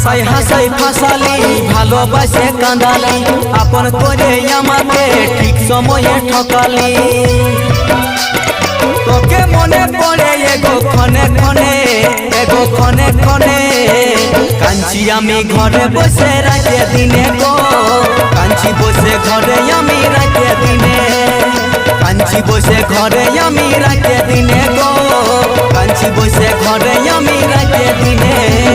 হাসাই হাসাই ফাসালি ভালোবাসে কাঁদালি আপন করে আমাকে ঠিক সময়ে ঠকালি তোকে মনে পড়ে এগো ক্ষণে ক্ষণে এগো ক্ষণে ক্ষণে কাঞ্চি আমি ঘরে বসে রাতে দিনে গো কাঞ্চি বসে ঘরে আমি রাতে দিনে কাঞ্চি বসে ঘরে আমি রাতে দিনে গো কাঞ্চি বসে ঘরে আমি রাতে দিনে